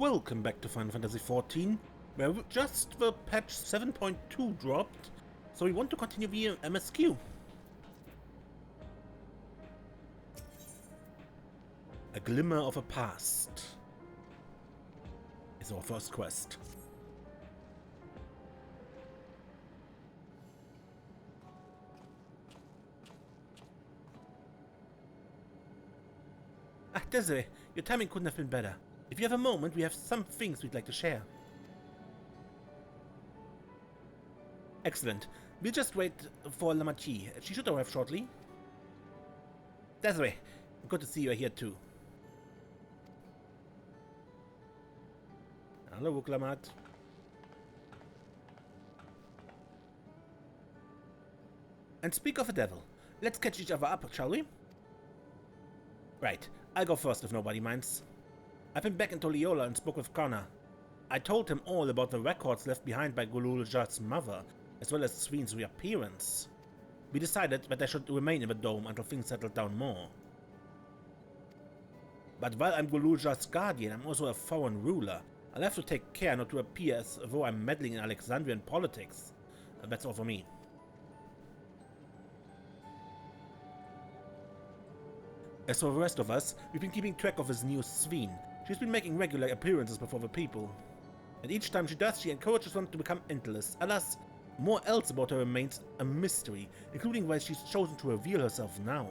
Welcome back to Final Fantasy XIV, where just the patch 7.2 dropped, so we want to continue via MSQ. A Glimmer of a Past is our first quest. Desiree, your timing couldn't have been better. If you have a moment, we have some things we'd like to share. Excellent. We'll just wait for Lamati. She should arrive shortly. Desiree, good to see you here too. Hello, Wuklamat. And speak of the devil, let's catch each other up, shall we? Right, I'll go first if nobody minds. I've been back into Leola and spoke with Connor. I told him all about the records left behind by Gululja's mother, as well as Sphene's reappearance. We decided that I should remain in the dome until things settled down more. But while I'm Gululja's guardian, I'm also a foreign ruler. I'll have to take care not to appear as though I'm meddling in Alexandrian politics. That's all for me. As for the rest of us, we've been keeping track of this new Sphene. She's been making regular appearances before the people. And each time she does, she encourages one to become endless. Alas, more else about her remains a mystery, including why she's chosen to reveal herself now.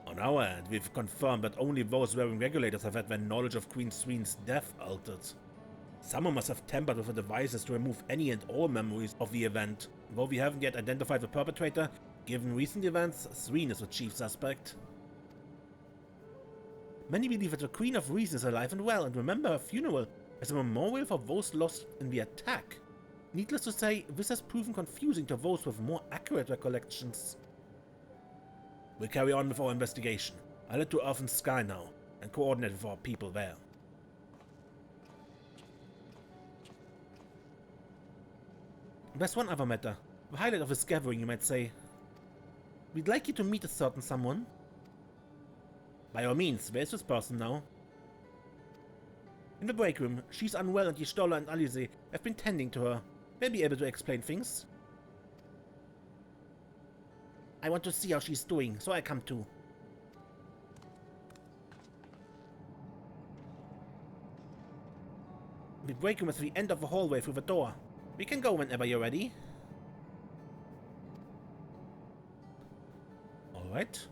On our end, we've confirmed that only those wearing regulators have had their knowledge of Queen Sphene's death altered. Someone must have tampered with the devices to remove any and all memories of the event. Though we haven't yet identified the perpetrator, given recent events, Sphene is the chief suspect. Many believe that the Queen of Reason is alive and well, and remember her funeral as a memorial for those lost in the attack. Needless to say, this has proven confusing to those with more accurate recollections. We'll carry on with our investigation. I'll head to Earth and Sky now, and coordinate with our people there. There's one other matter, the highlight of this gathering, you might say. We'd like you to meet a certain someone. By all means, where's this person now? In the break room, she's unwell and Y'shtola and Alize have been tending to her. They'll be able to explain things. I want to see how she's doing, so I come too. The break room is at the end of the hallway through the door. We can go whenever you're ready. Alright.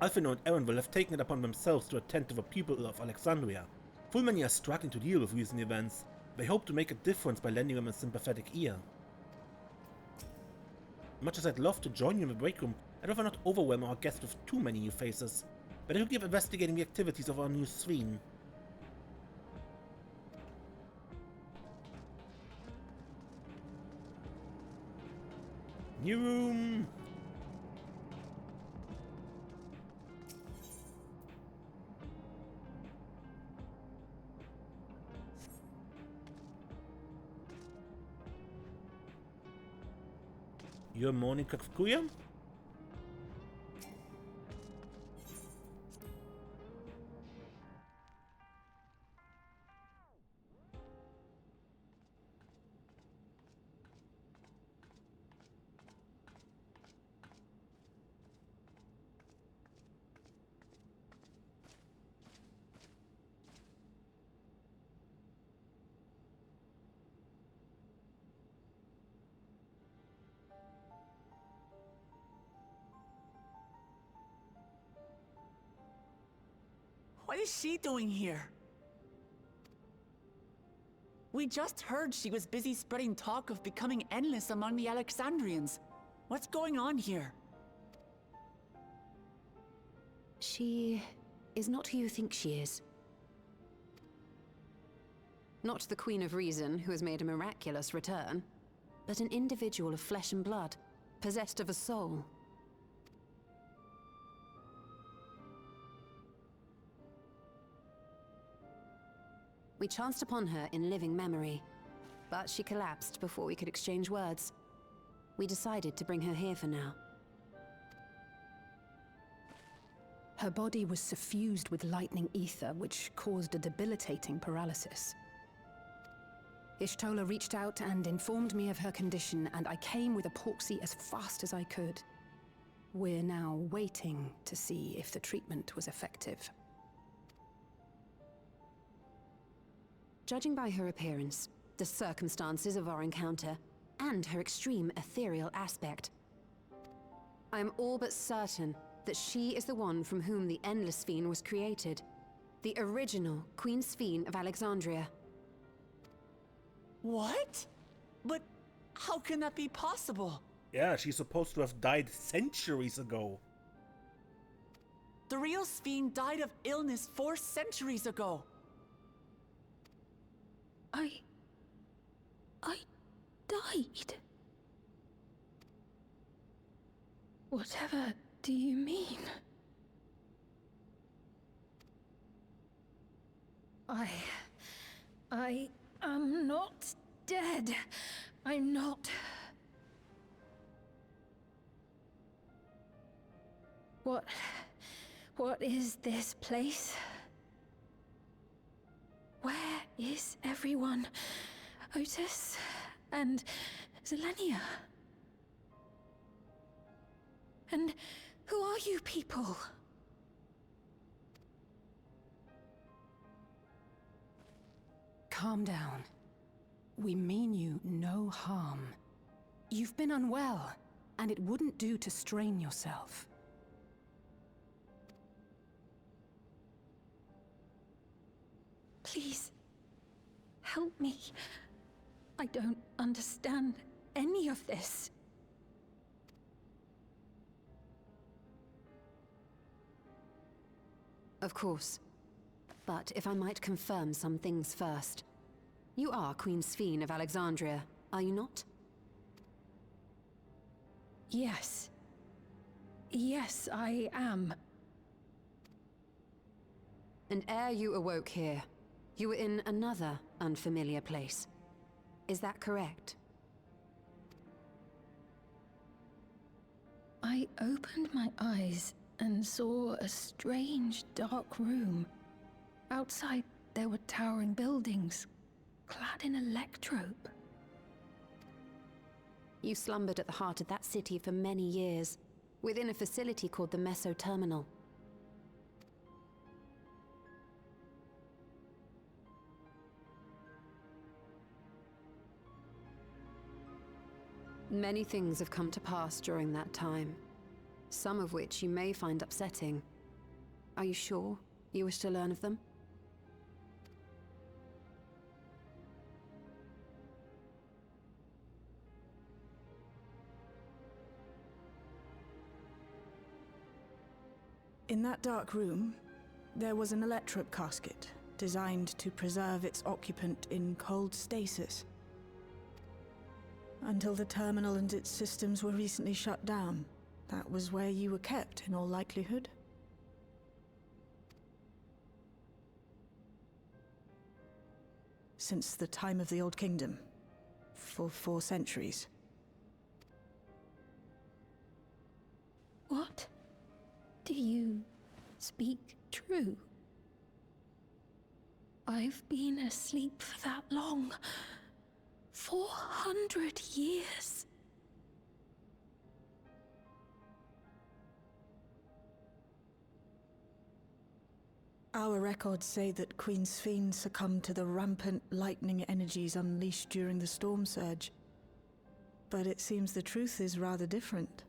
Alphino and Aaron will have taken it upon themselves to attend to the people of Alexandria. Full many are struggling to deal with recent events. They hope to make a difference by lending them a sympathetic ear. Much as I'd love to join you in the break room, I'd rather not overwhelm our guests with too many new faces. Better to keep investigating the activities of our new Sphene. New room! Your morning Kakuya? What is she doing here? We just heard she was busy spreading talk of becoming endless among the Alexandrians. What's going on here? She is not who you think she is. Not the Queen of Reason, who has made a miraculous return, but an individual of flesh and blood, possessed of a soul. We chanced upon her in living memory, but she collapsed before we could exchange words. We decided to bring her here for now. Her body was suffused with lightning ether, which caused a debilitating paralysis. Ishtola reached out and informed me of her condition, and I came with a porxie as fast as I could. We're now waiting to see if the treatment was effective. Judging by her appearance, the circumstances of our encounter, and her extreme aetherial aspect, I am all but certain that she is the one from whom the Endless Sphene was created. The original Queen Sphene of Alexandria. What? But how can that be possible? Yeah, she's supposed to have died centuries ago. The real Sphene died of illness 4 centuries ago. I died. Whatever do you mean? I am not dead. I'm not. What is this place? Where is everyone? Otis and Zelenia? And who are you people? Calm down. We mean you no harm. You've been unwell, and it wouldn't do to strain yourself. Please, help me. I don't understand any of this. Of course. But if I might confirm some things first. You are Queen Sphene of Alexandria, are you not? Yes. Yes, I am. And ere you awoke here, you were in another unfamiliar place. Is that correct? I opened my eyes and saw a strange, dark room. Outside, there were towering buildings, clad in electrope. You slumbered at the heart of that city for many years, within a facility called the Meso Terminal. Many things have come to pass during that time, some of which you may find upsetting. Are you sure you wish to learn of them? In that dark room, there was an electrope casket designed to preserve its occupant in cold stasis. Until the terminal and its systems were recently shut down, that was where you were kept, in all likelihood. Since the time of the Old Kingdom, for 4 centuries. What? Do you speak true? I've been asleep for that long. 400 years. Our records say that Queen Sphene succumbed to the rampant lightning energies unleashed during the storm surge. But it seems the truth is rather different.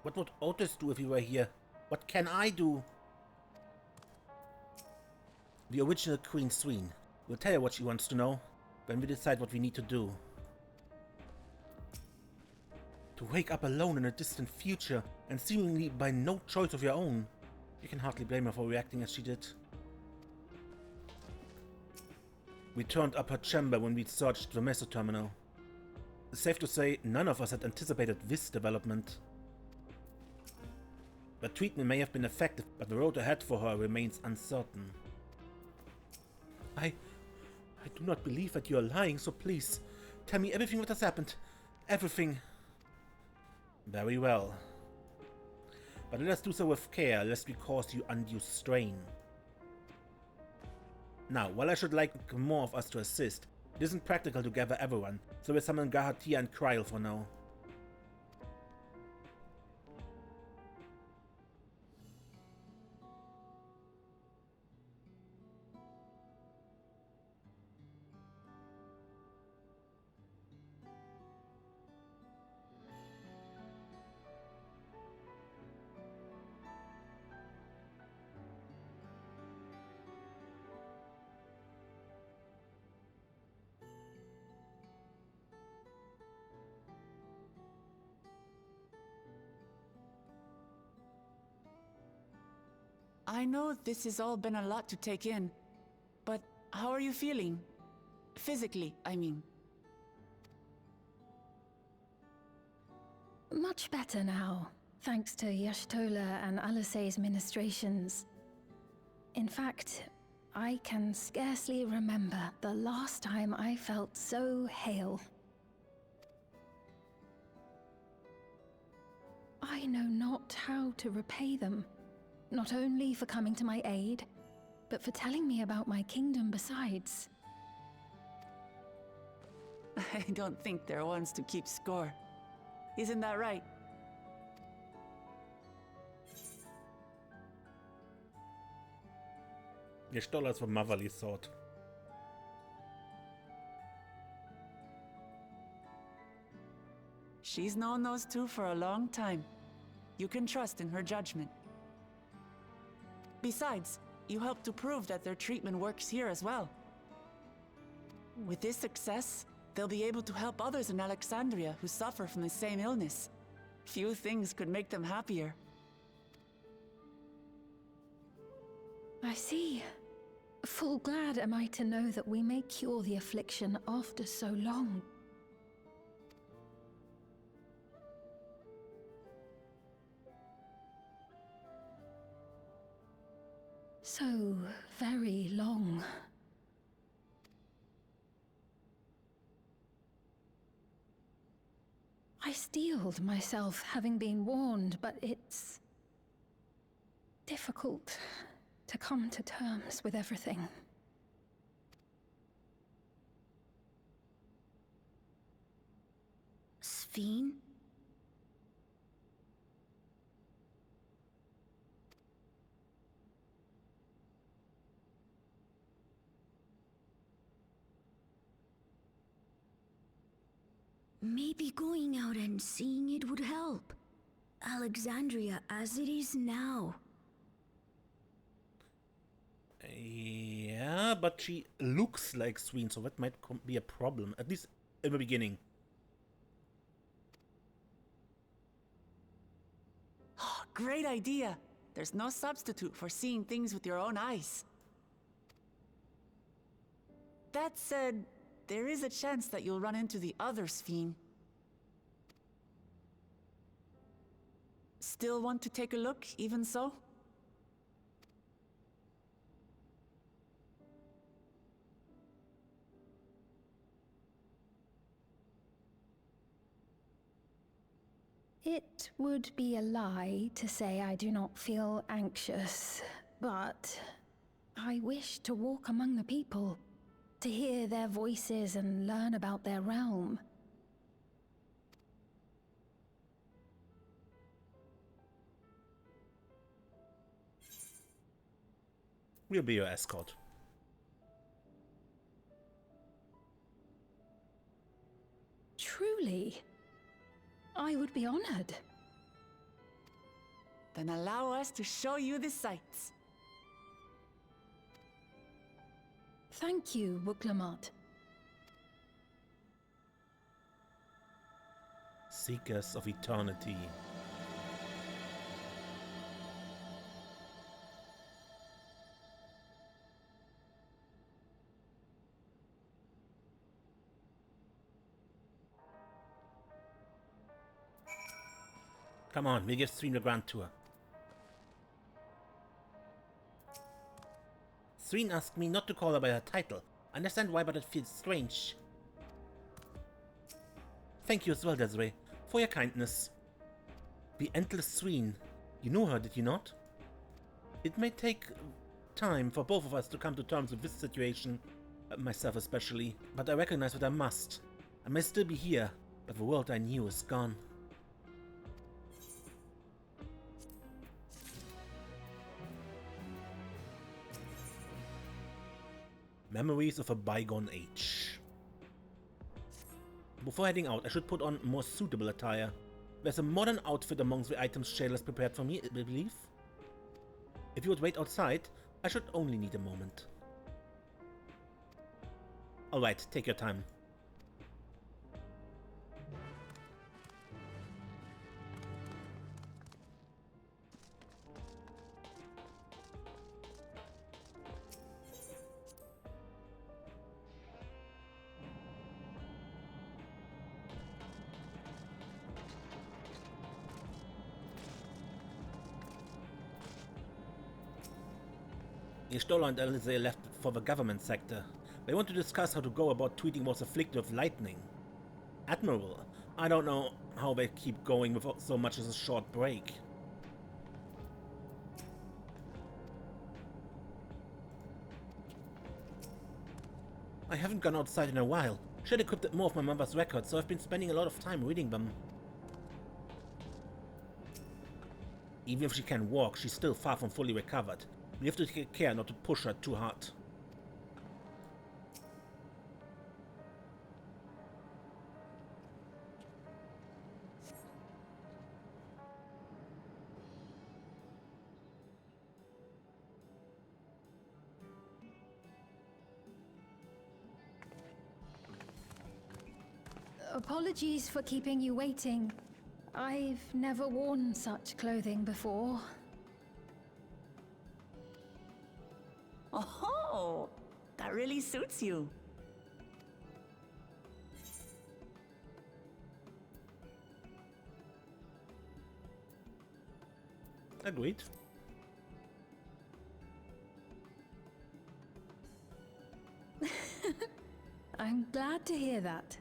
What would Otis do if he were here? What can I do? The original Queen Sphene. We'll tell her what she wants to know when we decide what we need to do. To wake up alone in a distant future and seemingly by no choice of your own. You can hardly blame her for reacting as she did. We turned up her chamber when we searched the Meso Terminal. Safe to say, none of us had anticipated this development. The treatment may have been effective, but the road ahead for her remains uncertain. I do not believe that you are lying, so please, tell me everything that has happened. Everything. Very well. But let us do so with care, lest we cause you undue strain. Now, while I should like more of us to assist, it isn't practical to gather everyone, so we'll summon Gahatia and Kryl for now. I know this has all been a lot to take in, but how are you feeling? Physically, I mean. Much better now, thanks to Y'shtola and Alisei's ministrations. In fact, I can scarcely remember the last time I felt so hale. I know not how to repay them. Not only for coming to my aid, but for telling me about my kingdom besides. I don't think they're ones to keep score. Isn't that right? Y'shtola from motherly sort. She's known those two for a long time. You can trust in her judgment. Besides, you helped to prove that their treatment works here as well. With this success, they'll be able to help others in Alexandria who suffer from the same illness. Few things could make them happier. I see. Full glad am I to know that we may cure the affliction after so long. So very long. I steeled myself, having been warned, but it's difficult to come to terms with everything. Sphene? Maybe going out and seeing it would help. Alexandria as it is now. Yeah, but she looks like Sphene, so that might be a problem, at least in the beginning. Great idea! There's no substitute for seeing things with your own eyes. That said, there is a chance that you'll run into the other Sphene. Still want to take a look, even so? It would be a lie to say I do not feel anxious, but I wish to walk among the people, to hear their voices and learn about their realm. We'll be your escort. Truly, I would be honored. Then allow us to show you the sights. Thank you, Wuklamot. Seekers of eternity. Come on, we'll give Sphene a grand tour. Sphene asked me not to call her by her title. I understand why, but it feels strange. Thank you as well, Desiree, for your kindness. The Endless Sphene. You know her, did you not? It may take time for both of us to come to terms with this situation, myself especially, but I recognize that I must. I may still be here, but the world I knew is gone. Memories of a bygone age. Before heading out, I should put on more suitable attire. There's a modern outfit amongst the items Shale has prepared for me, I believe. If you would wait outside, I should only need a moment. Alright, take your time. Stola and Alice left for the government sector. They want to discuss how to go about tweeting was afflicted with lightning. Admirable. I don't know how they keep going without so much as a short break. I haven't gone outside in a while. Should have equipped more of my mother's records, so I've been spending a lot of time reading them. Even if she can walk, she's still far from fully recovered. We have to take care not to push her too hard. Apologies for keeping you waiting. I've never worn such clothing before. Oh, that really suits you. Agreed. I'm glad to hear that.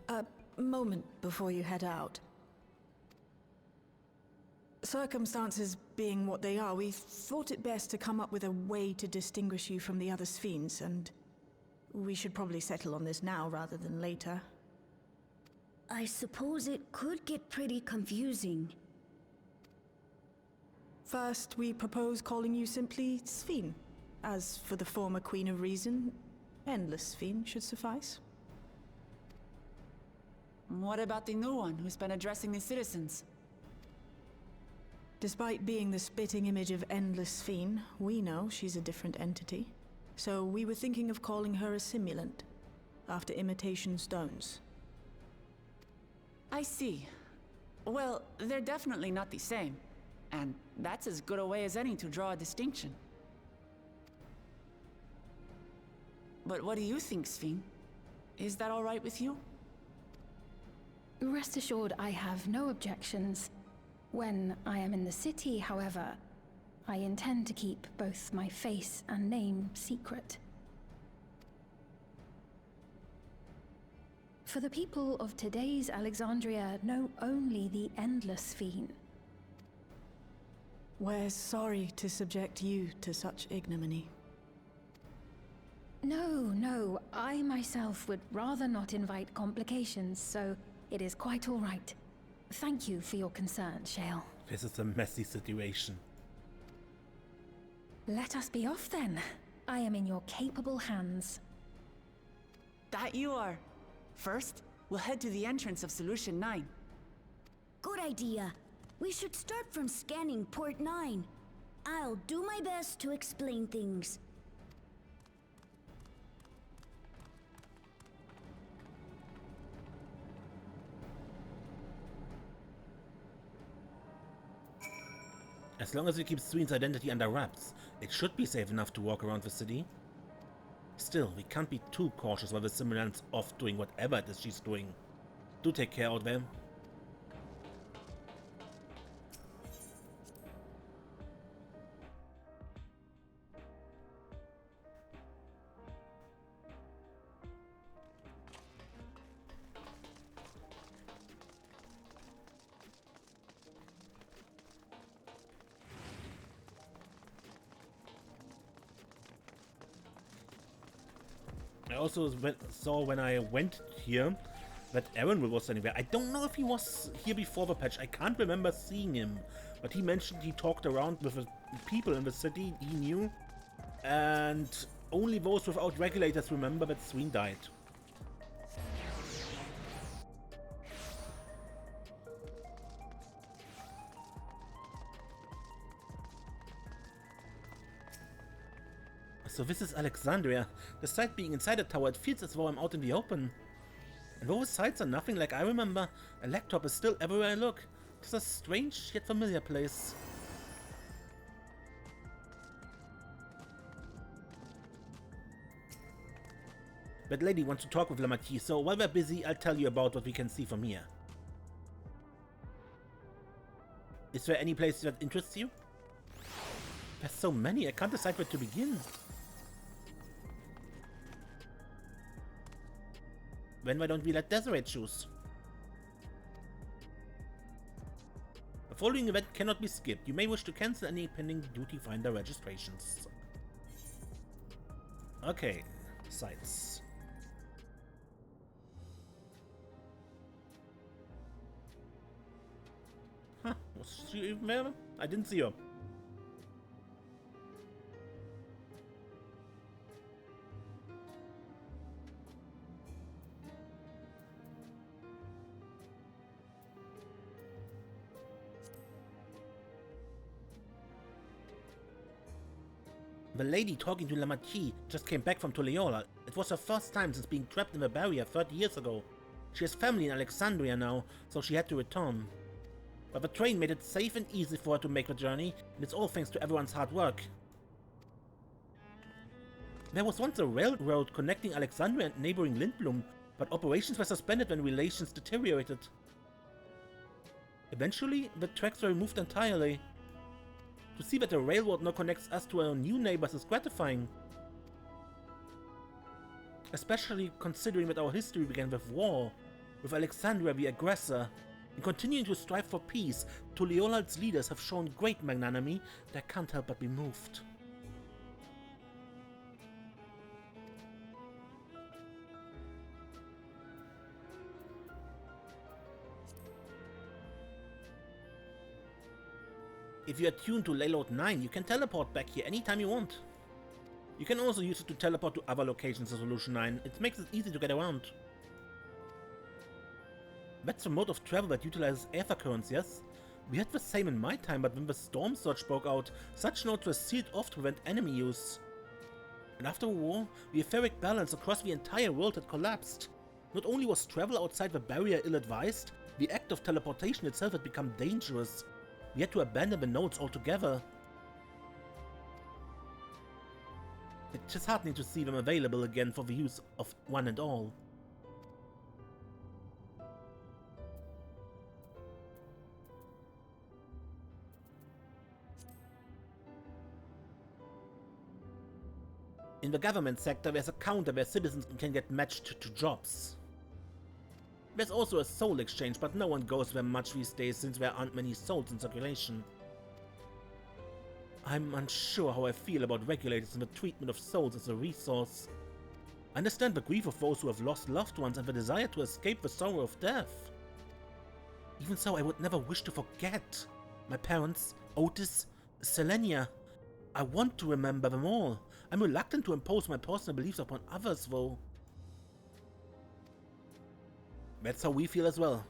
A moment before you head out. Circumstances being what they are, we thought it best to come up with a way to distinguish you from the other Sphenes, and we should probably settle on this now rather than later. I suppose it could get pretty confusing. First, we propose calling you simply Sphene. As for the former Queen of Reason, Endless Sphene should suffice. What about the new one who's been addressing the citizens? Despite being the spitting image of Endless Sphene, we know she's a different entity. So we were thinking of calling her a simulant, after imitation stones. I see. Well, they're definitely not the same. And that's as good a way as any to draw a distinction. But what do you think, Sphene? Is that all right with you? Rest assured, I have no objections. When I am in the city, however, I intend to keep both my face and name secret. For the people of today's Alexandria know only the Endless Sphene. We're sorry to subject you to such ignominy. No, I myself would rather not invite complications, so it is quite all right. Thank you for your concern, Shale. This is a messy situation. Let us be off then. I am in your capable hands. That you are. First, we'll head to the entrance of Solution 9. Good idea. We should start from scanning Port 9. I'll do my best to explain things. As long as we keep Sphene's identity under wraps, it should be safe enough to walk around the city. Still, we can't be too cautious while the simulant's off doing whatever it is she's doing. Do take care out there. I also saw when I went here that Aaron was anywhere. I don't know if he was here before the patch. I can't remember seeing him. But he mentioned he talked around with the people in the city he knew. And only those without regulators remember that Sphene died. So this is Alexandria. Despite being inside the tower, it feels as though I'm out in the open. And though the sights are nothing like I remember, a laptop is still everywhere I look. It's a strange yet familiar place. That lady wants to talk with Lamartine, so while we're busy, I'll tell you about what we can see from here. Is there any place that interests you? There's so many, I can't decide where to begin. Then why don't we let Desiree choose? The following event cannot be skipped. You may wish to cancel any pending duty finder registrations. Okay, sites. Huh, was she even there? I didn't see her. The lady talking to Lamartine just came back from Tuliyola. It was her first time since being trapped in the barrier 30 years ago. She has family in Alexandria now, so she had to return. But the train made it safe and easy for her to make the journey, and it's all thanks to everyone's hard work. There was once a railroad connecting Alexandria and neighboring Lindblum, but operations were suspended when relations deteriorated. Eventually, the tracks were removed entirely. To see that the railroad now connects us to our new neighbors is gratifying. Especially considering that our history began with war, with Alexandria the aggressor. In continuing to strive for peace, Tuliyolal's leaders have shown great magnanimity that I can't help but be moved. If you are tuned to Layload 9, you can teleport back here anytime you want. You can also use it to teleport to other locations in Solution 9. It makes it easy to get around. That's a mode of travel that utilizes aether currents, yes? We had the same in my time, but when the storm surge broke out, such nodes were sealed off to prevent enemy use. And after the war, the etheric balance across the entire world had collapsed. Not only was travel outside the barrier ill-advised, the act of teleportation itself had become dangerous. We had to abandon the nodes altogether. It's disheartening to see them available again for the use of one and all. In the government sector, there's a counter where citizens can get matched to jobs. There's also a soul exchange, but no one goes there much these days since there aren't many souls in circulation. I'm unsure how I feel about regulators and the treatment of souls as a resource. I understand the grief of those who have lost loved ones and the desire to escape the sorrow of death. Even so, I would never wish to forget my parents, Otis, Selenia. I want to remember them all. I'm reluctant to impose my personal beliefs upon others, though. That's how we feel as well.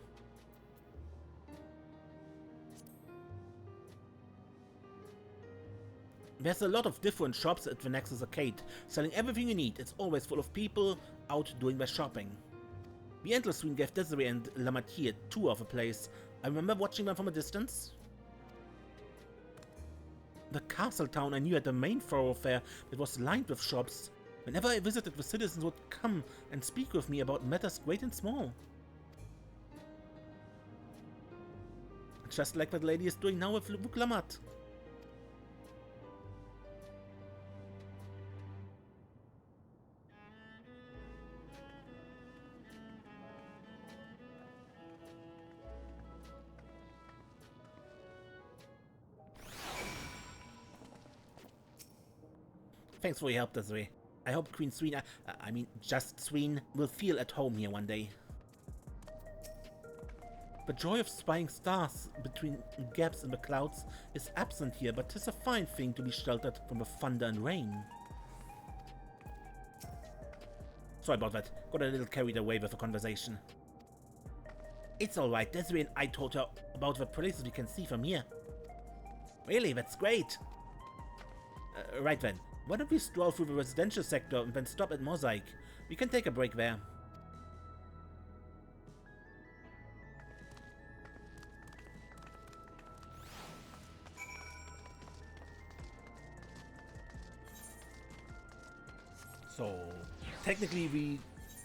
There's a lot of different shops at the Nexus Arcade, selling everything you need. It's always full of people out doing their shopping. The Endless Screen gave Desiree and Lamartine a tour of the place. I remember watching them from a distance. The castle town I knew had a main thoroughfare that was lined with shops. Whenever I visited, the citizens would come and speak with me about matters great and small. Just like that lady is doing now with Vuklamat. Thanks for your help, Desiree. I hope Queen Sphene, I mean just Sphene, will feel at home here one day. The joy of spying stars between gaps in the clouds is absent here, but 'tis a fine thing to be sheltered from the thunder and rain. Sorry about that, got a little carried away with the conversation. It's alright, Desiree and I told her about the places we can see from here. Really, that's great! Right then, why don't we stroll through the residential sector and then stop at Mosaic? We can take a break there. So, technically we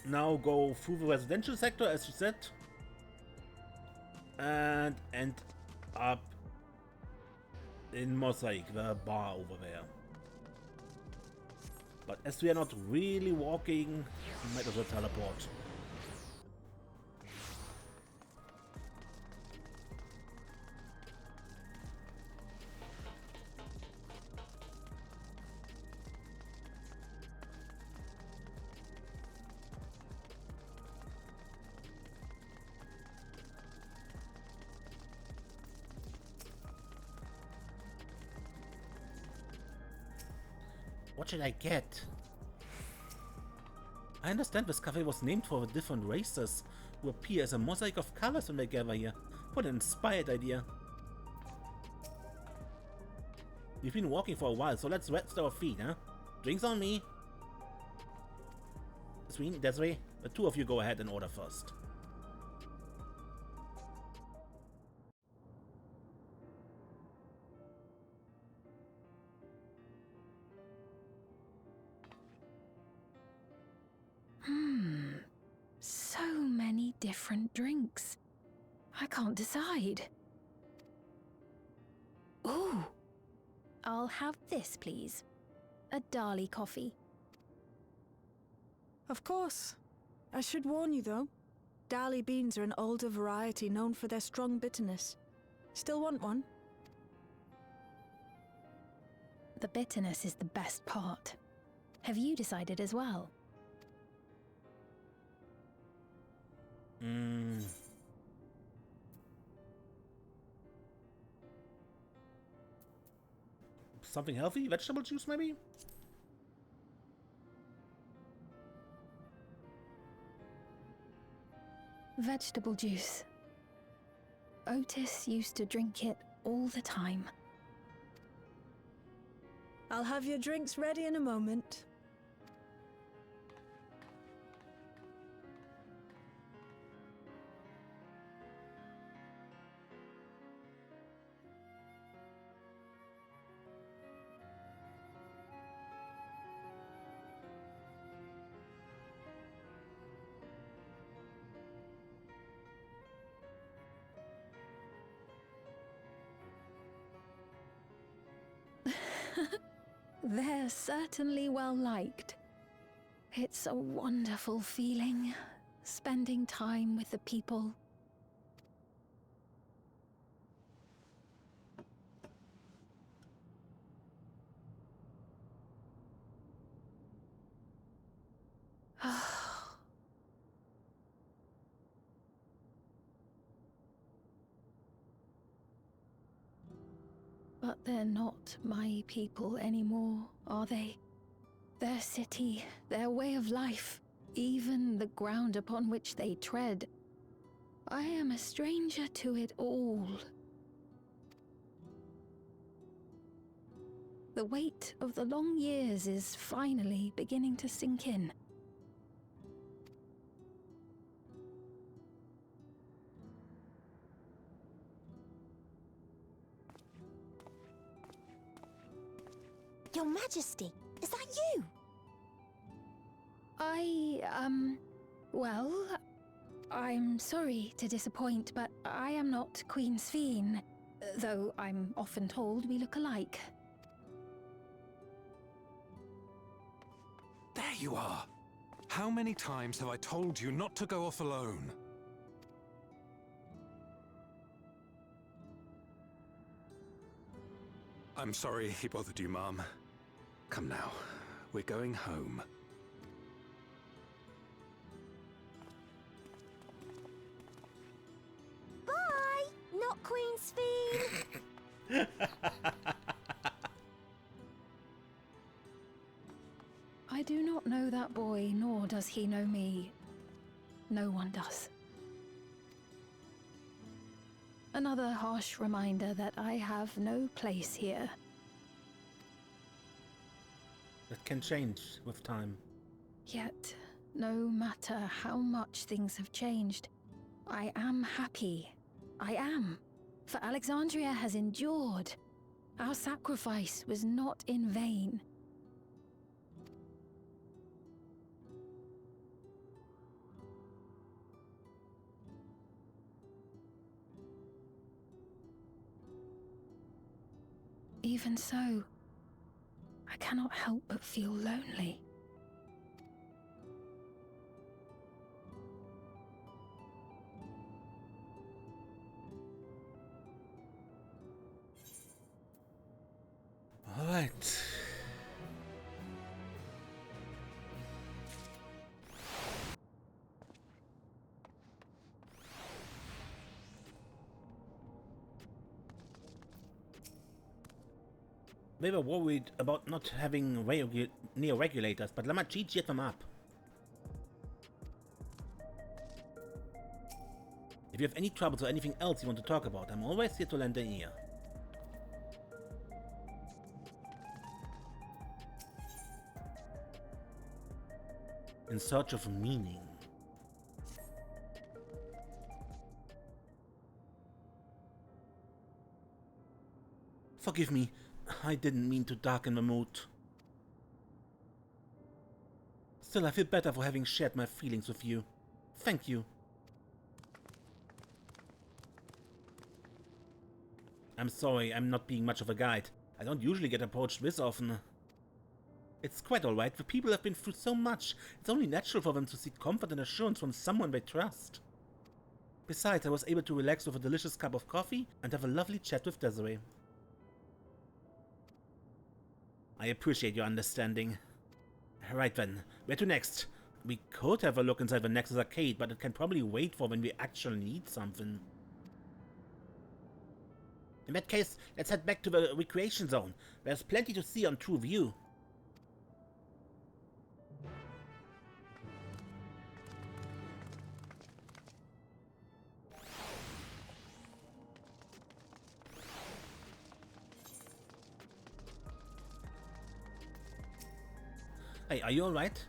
now go through the residential sector, as you said, and end up in Mosaic, the bar over there. But as we are not really walking, we might as well teleport. What should I get? I understand this cafe was named for the different races who appear as a mosaic of colors when they gather here. What an inspired idea. We've been walking for a while, so let's rest our feet, huh? Drinks on me. Sphene, Desiree, the two of you go ahead and order first. So many different drinks. I can't decide. Ooh. I'll have this, please. A Dali coffee. Of course. I should warn you, though. Dali beans are an older variety known for their strong bitterness. Still want one? The bitterness is the best part. Have you decided as well? Something healthy? Vegetable juice, maybe? Vegetable juice. Otis used to drink it all the time. I'll have your drinks ready in a moment. They're certainly well liked. It's a wonderful feeling, spending time with the people. But they're not my people anymore, are they? Their city, their way of life, even the ground upon which they tread. I am a stranger to it all. The weight of the long years is finally beginning to sink in. Your Majesty, is that you? Well, I'm sorry to disappoint, but I am not Queen Sphene, though I'm often told we look alike. There you are! How many times have I told you not to go off alone? I'm sorry he bothered you, Mom. Come now, we're going home. Bye! Not Queen Sphene! I do not know that boy, nor does he know me. No one does. Another harsh reminder that I have no place here. That can change with time. Yet, no matter how much things have changed, I am happy. I am. For Alexandria has endured. Our sacrifice was not in vain. Even so, I cannot help but feel lonely. All right. We were worried about not having neo-regulators, but let me cheat them up. If you have any troubles or anything else you want to talk about, I'm always here to lend an ear. In search of meaning. Forgive me, I didn't mean to darken the mood. Still, I feel better for having shared my feelings with you. Thank you. I'm sorry, I'm not being much of a guide. I don't usually get approached this often. It's quite alright, the people have been through so much. It's only natural for them to seek comfort and assurance from someone they trust. Besides, I was able to relax with a delicious cup of coffee and have a lovely chat with Desiree. I appreciate your understanding. Right then, where to next? We could have a look inside the Nexus arcade, but it can probably wait for when we actually need something. In that case, let's head back to the recreation zone. There's plenty to see on True View. Hey, are you alright?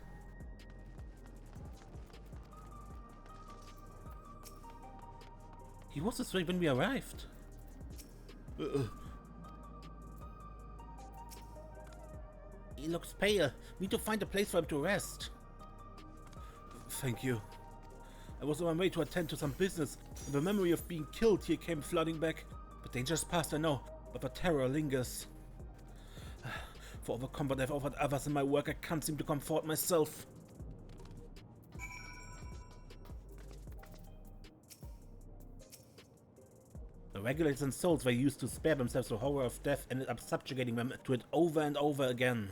He was this way when we arrived. He looks pale. We need to find a place for him to rest. Thank you. I was on my way to attend to some business, and the memory of being killed here came flooding back. The danger's past, I know, but the terror lingers. For all the comfort I've offered others in my work, I can't seem to comfort myself. The regulators and souls they used to spare themselves the horror of death ended up subjugating them to it over and over again.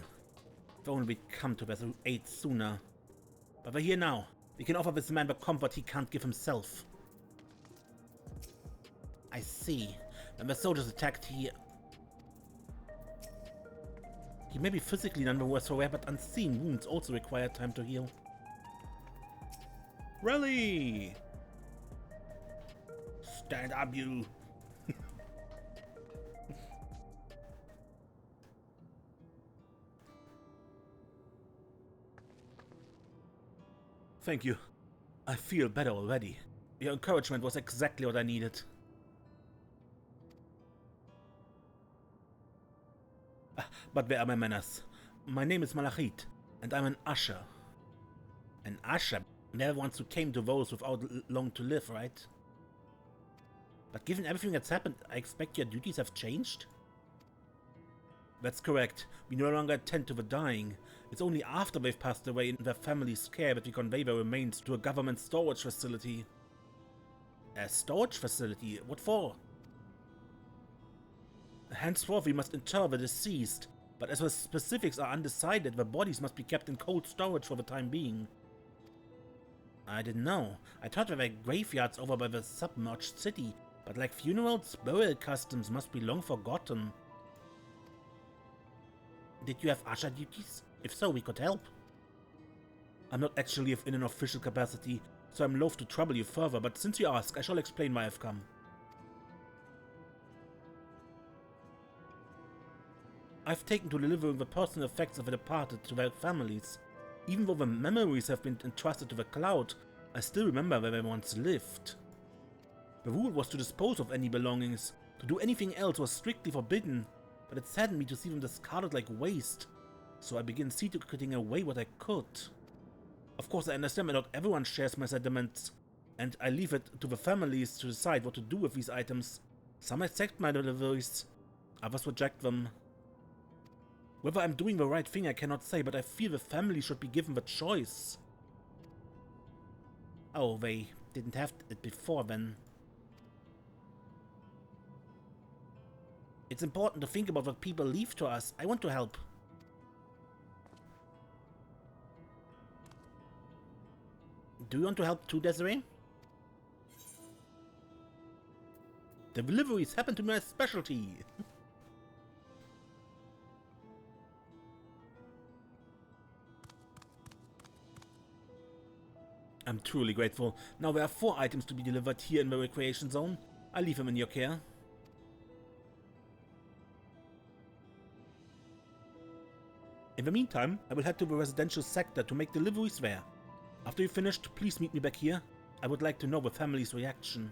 If only we'd come to their aid sooner. But we're here now. We can offer this man the comfort he can't give himself. I see. When the soldiers attacked, he may be physically none the worse for wear, but unseen wounds also require time to heal. Rally! Stand up, you! Thank you. I feel better already. Your encouragement was exactly what I needed. But where are my manners? My name is Malachit, and I'm an usher. And Asha never once who came to those without long to live, right? But given everything that's happened, I expect your duties have changed? That's correct. We no longer attend to the dying. It's only after they've passed away in their family's care that we convey their remains to a government storage facility. A storage facility? What for? Henceforth, we must inter the deceased, but as the specifics are undecided, the bodies must be kept in cold storage for the time being. I didn't know. I thought there were graveyards over by the submerged city, but like funerals, burial customs must be long forgotten. Did you have Asha duties? If so, we could help. I'm not actually in an official capacity, so I'm loath to trouble you further, but since you ask, I shall explain why I've come. I've taken to delivering the personal effects of the departed to their families. Even though the memories have been entrusted to the cloud, I still remember where they once lived. The rule was to dispose of any belongings. To do anything else was strictly forbidden, but it saddened me to see them discarded like waste, so I began secreting away what I could. Of course, I understand that not everyone shares my sentiments, and I leave it to the families to decide what to do with these items. Some accept my deliveries, others reject them. Whether I'm doing the right thing I cannot say, but I feel the family should be given the choice. Oh, they didn't have it before then. It's important to think about what people leave to us. I want to help. Do you want to help too, Desiree? The deliveries happen to be my specialty. I'm truly grateful. Now there are 4 items to be delivered here in the recreation zone. I'll leave them in your care. In the meantime, I will head to the residential sector to make deliveries there. After you've finished, please meet me back here. I would like to know the family's reaction.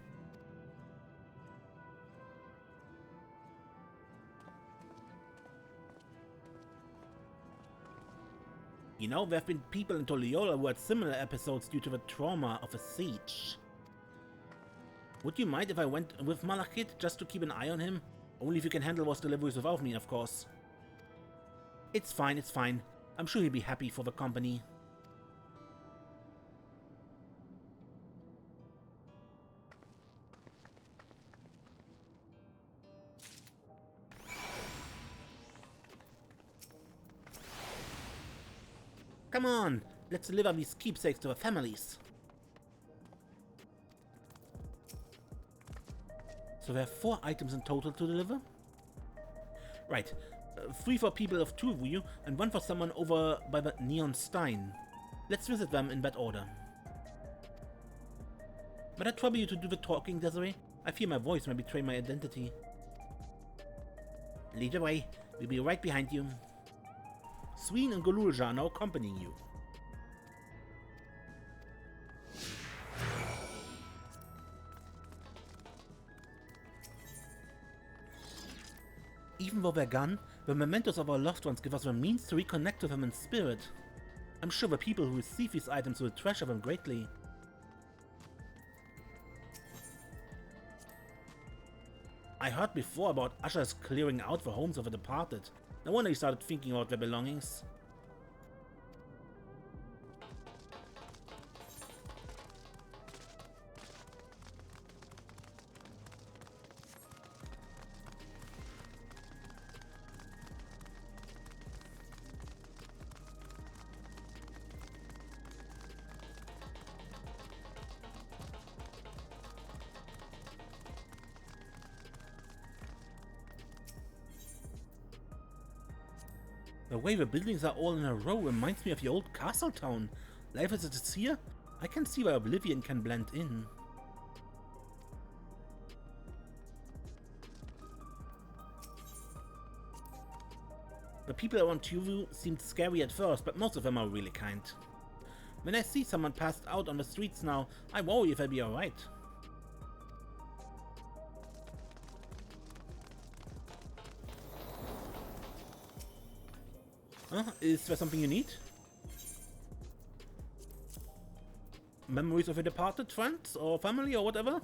You know, there have been people in Toliola who had similar episodes due to the trauma of a siege. Would you mind if I went with Malachit just to keep an eye on him? Only if you can handle those deliveries without me, of course. It's fine, it's fine. I'm sure he'll be happy for the company. Come on, let's deliver these keepsakes to the families. So there are 4 items in total to deliver? Right, 3 for people of 2 of you, and 1 for someone over by the Neon Stein. Let's visit them in that order. Might I trouble you to do the talking, Desiree? I fear my voice may betray my identity. Lead the way, we'll be right behind you. Sphene and Golulja are now accompanying you. Even though they're gone, the mementos of our loved ones give us the means to reconnect with them in spirit. I'm sure the people who receive these items will treasure them greatly. I heard before about ushers clearing out the homes of the departed. No wonder he started thinking about their belongings. The way the buildings are all in a row reminds me of the old castle town. Life as it is here, I can see where oblivion can blend in. The people around Tuvu seemed scary at first, but most of them are really kind. When I see someone passed out on the streets now, I worry if I'll be alright. Is there something you need? memories of your departed friends or family or whatever?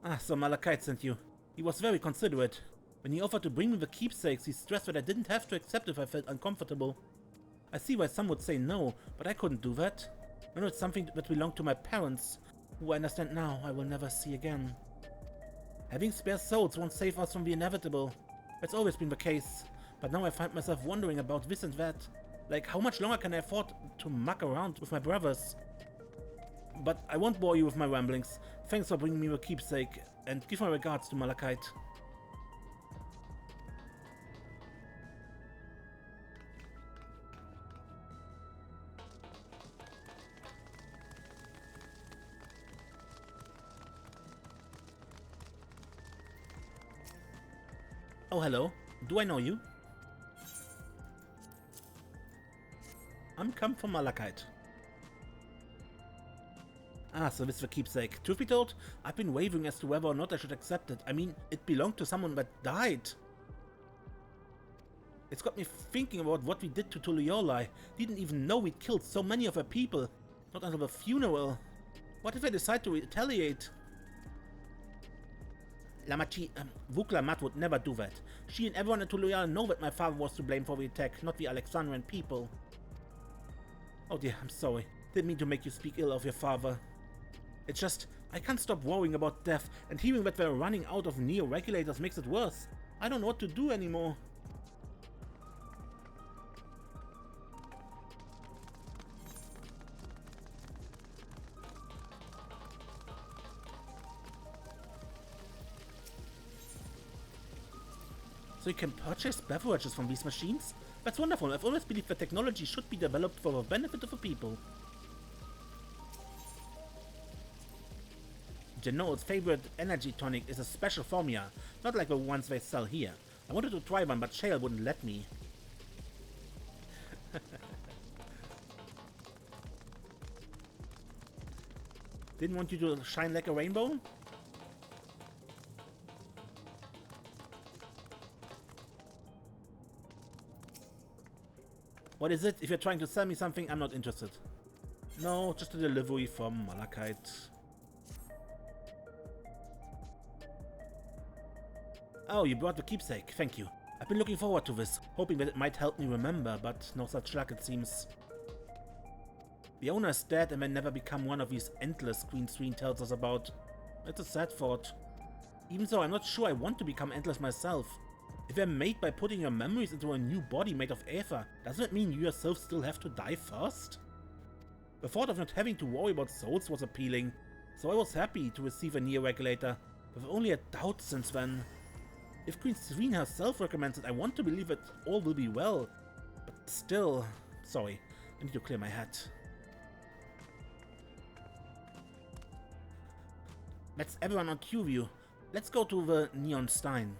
Ah, so Malachite sent you. He was very considerate. When he offered to bring me the keepsakes, he stressed that I didn't have to accept if I felt uncomfortable. I see why some would say no, but I couldn't do that. I know it's something that belonged to my parents, who I understand now I will never see again. Having spare souls won't save us from the inevitable. That's always been the case, but now I find myself wondering about this and that. Like, how much longer can I afford to muck around with my brothers? But I won't bore you with my ramblings. Thanks for bringing me the keepsake, and give my regards to Malachite. Oh, hello. Do I know you? I'm come from Malachite. Ah, so this is the keepsake. Truth be told, I've been wavering as to whether or not I should accept it. I mean, it belonged to someone that died. It's got me thinking about what we did to Tuliolai. Didn't even know we'd killed so many of her people. Not until the funeral. What if I decide to retaliate? Vukla Mat would never do that. She and everyone at Tuliolai know that my father was to blame for the attack, not the Alexandrian people. Oh dear, I'm sorry. Didn't mean to make you speak ill of your father. It's just, I can't stop worrying about death, and hearing that we're running out of neo-regulators makes it worse. I don't know what to do anymore. So you can purchase beverages from these machines? That's wonderful. I've always believed that technology should be developed for the benefit of the people. Genoa's favorite energy tonic is a special formula, not like the ones they sell here. I wanted to try one, but Shale wouldn't let me. Didn't want you to shine like a rainbow? What is it? If you're trying to sell me something, I'm not interested. No, just a delivery from Malachite. Oh, you brought the keepsake. Thank you. I've been looking forward to this, hoping that it might help me remember, but no such luck it seems. The owner is dead and may never become one of these endless Queen Sphene tells us about. It's a sad thought. Even so, I'm not sure I want to become endless myself. If they're made by putting your memories into a new body made of aether, doesn't it mean you yourself still have to die first? The thought of not having to worry about souls was appealing, so I was happy to receive a neo-regulator, with only a doubt since then. If Queen Sphene herself recommends it, I want to believe that all will be well, but still... Sorry, I need to clear my head. That's everyone on Q-View. Let's go to the Neon Stein.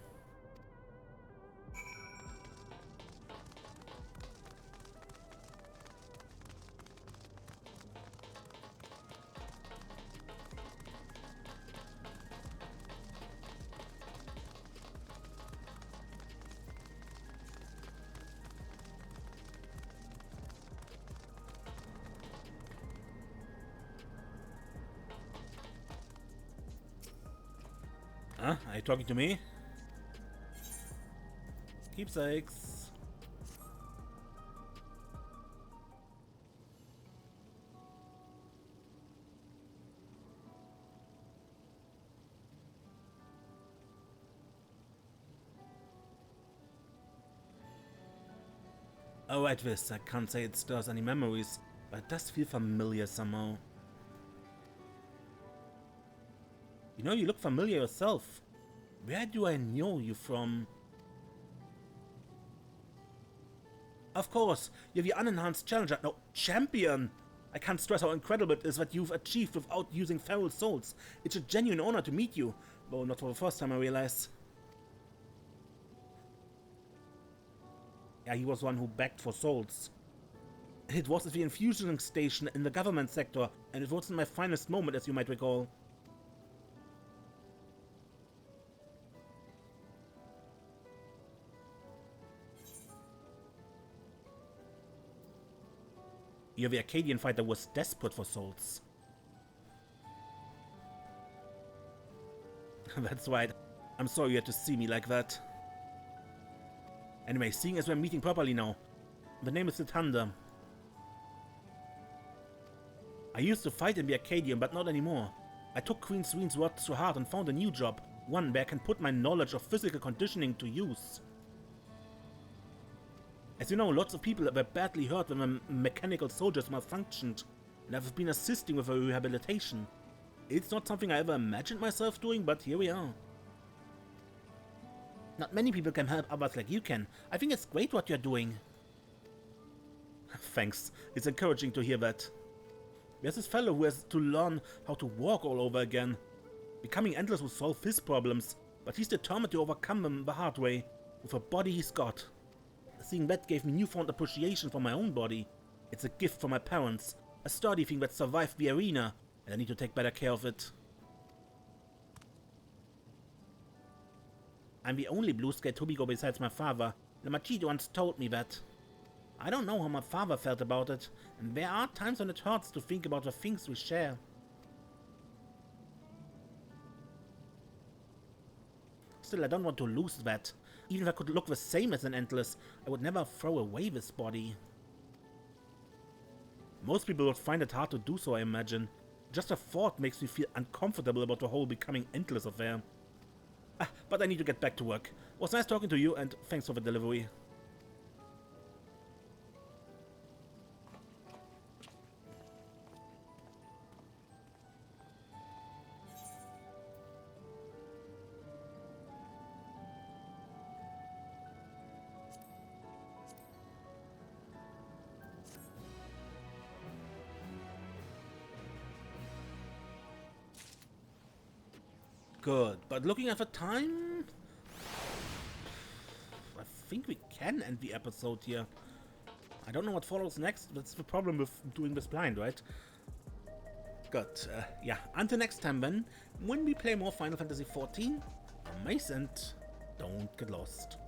Huh? Are you talking to me? Keepsakes. Oh, right, this. I can't say it stirs any memories, but it does feel familiar somehow. You know, you look familiar yourself. Where do I know you from? Of course, you're the unenhanced challenger. No, champion! I can't stress how incredible it is that you've achieved without using feral souls. It's a genuine honor to meet you. Though not for the first time, I realize. Yeah, he was one who begged for souls. It was at the infusioning station in the government sector, and it wasn't my finest moment, as you might recall. You're the Arcadian fighter was desperate for souls. That's right. I'm sorry you had to see me like that. Anyway, seeing as we're meeting properly now, the name is Thunder. I used to fight in the Arcadian, but not anymore. I took Queen Sphene's words to heart and found a new job, one where I can put my knowledge of physical conditioning to use. As you know, lots of people were badly hurt when the mechanical soldiers malfunctioned, and I've been assisting with their rehabilitation. It's not something I ever imagined myself doing, but here we are. Not many people can help others like you can. I think it's great what you're doing. Thanks. It's encouraging to hear that. There's this fellow who has to learn how to walk all over again. Becoming endless will solve his problems, but he's determined to overcome them the hard way, with a body he's got. Seeing that gave me newfound appreciation for my own body. It's a gift from my parents, a sturdy thing that survived the arena, and I need to take better care of it. I'm the only blue scale Tobigo besides my father. The Machide once told me that. I don't know how my father felt about it, and there are times when it hurts to think about the things we share. Still, I don't want to lose that. Even if I could look the same as an Endless, I would never throw away this body. Most people would find it hard to do so, I imagine. Just a thought makes me feel uncomfortable about the whole becoming Endless affair. But I need to get back to work. It was nice talking to you, and thanks for the delivery. Good, but looking at the time, I think we can end the episode here. I don't know what follows next. That's the problem with doing this blind, right? Good. Yeah, until next time then, when we play more Final Fantasy XIV, amaze and don't get lost.